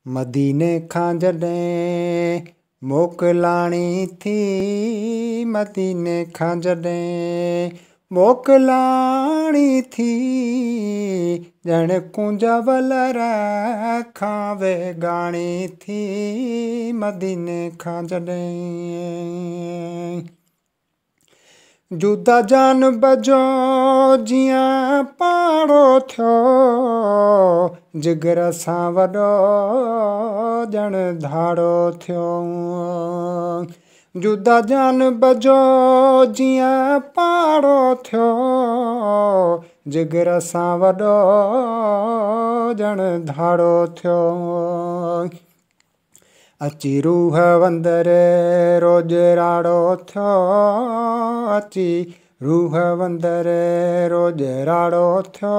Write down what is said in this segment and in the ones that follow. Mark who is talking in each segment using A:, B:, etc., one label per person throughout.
A: मदीने खां जॾहिं मोकिलाणी थी, मदीने खां जॾहिं मोकिलाणी थी, ॼण कुंज वलर खां वेगाणी थी, मदीने खां जॾहिं जुदा जान बजो जियां पाड़ो थियो, जिगर सां वॾो ॼण धाड़ो थियो। जुदा जान बजो जियां पाड़ो थियो, जिगर सां वॾो ॼण धाड़ो थियो। अची रूह वंदरे रोज राड़ो थियो, अची रूह वंदरे रोज राड़ो थियो।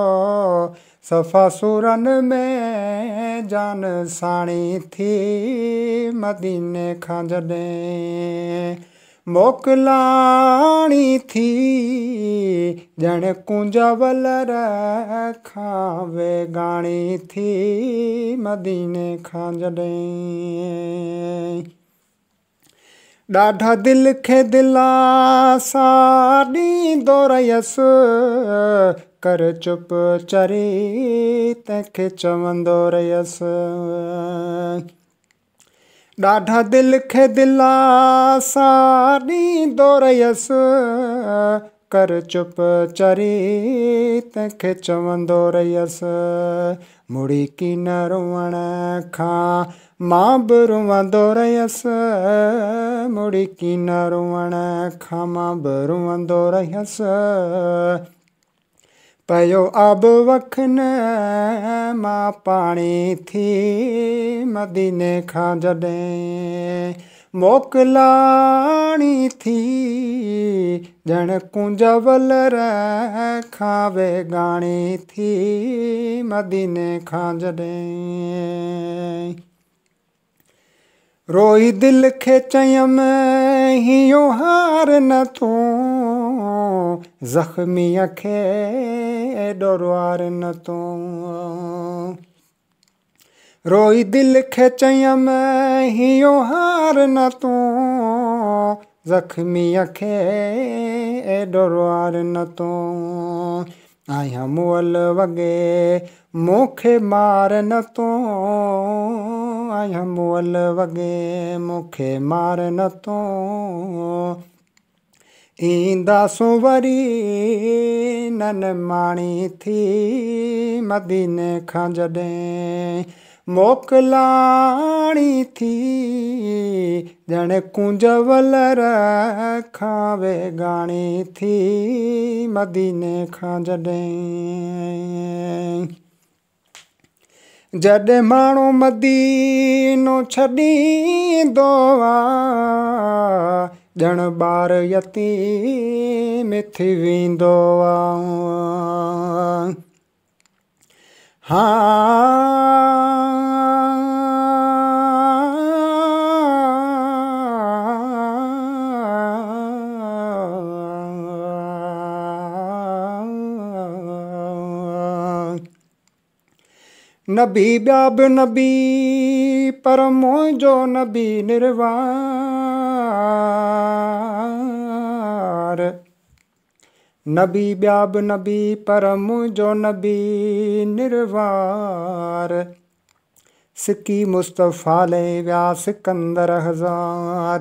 A: सफ़ा सुरन में जान साणी थी, मदीने खां जॾहिं मोकिलाणी थी, ॼण कुंज वलर खां वेगाणी थी, मदीने खां जॾहिं ॾाढा दिल खे दिलासा ॾींदो रहियसि, कर चुप चरी तंहिंखे चवंदो रहियसि। ॾाढा दिल खे दिलासा ॾींदो रहियसि, कर चुप चरी तंहिंखे चवंदो रहियसि। मुड़ी की न रुअण खां मां बि रुअंदो रहियसि, मुड़ी की न रुअण खां मां बि रुअंदो रहियसि। पयो आब वखन मां पाणी थी, मदीने खां जॾहिं मोकिलाणी थी, ॼण कुंज वलर खां वेगाणी थी, मदीने खां जॾहिं रोई दिल खे चयमि हियो हार न तूं, ज़ख़्मीअ खे एॾो रुआर न तूं। रोई दिल खे चयमि हियो हार न तूं, ज़ख़्मीअ खे एॾो रुआर न तूं। आहियां मुअल वॻे मूंखे मार न तूं, आहियां मुअल वॻे मूंखे मार न तूं। ईंदासूं वरी नन माणी थी, मदीने खां जॾहिं मोकिलाणी थी, ॼण कुंज वलर खां वेगाणी थी, मदीने खां जॾहिं जॾहिं माण्हू मदीनो छॾींदो आहे, ॼण ॿार यतीम थी वेंदो आहे। नबी ॿिया बि नबी पर मुंहिंजो नबी निर्वार। नबी ॿिया बि नबी पर मुंहिंजो नबी निर्वार। सिकी मुस्तफ़ा ले विया सिकंदर हज़ार,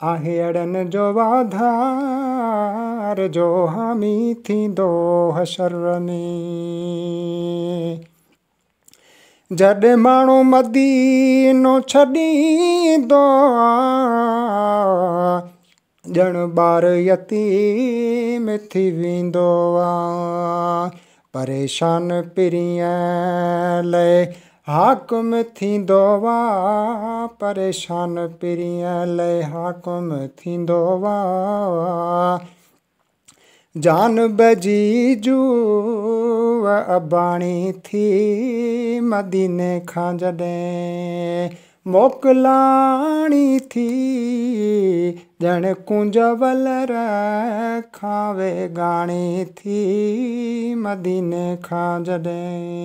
A: आहे अड़नि जो वाधार, जो हामी थींदो हशर में। जॾहिं माण्हू मदीनो छॾींदो आहे, ॼण ॿार यतीम थी वेंदो आहे। परेशान पिरीअ लाइ हाकुम थींदो आहे, परेशान पिरीअ लाइ हाकुम थींदो आहे। जान बजी जूअ अबाणी थी, मदीने खां जॾहिं मोकिलाणी थी, ॼण कुंज वलर खां वेगाणी थी, मदीने खां जॾहिं।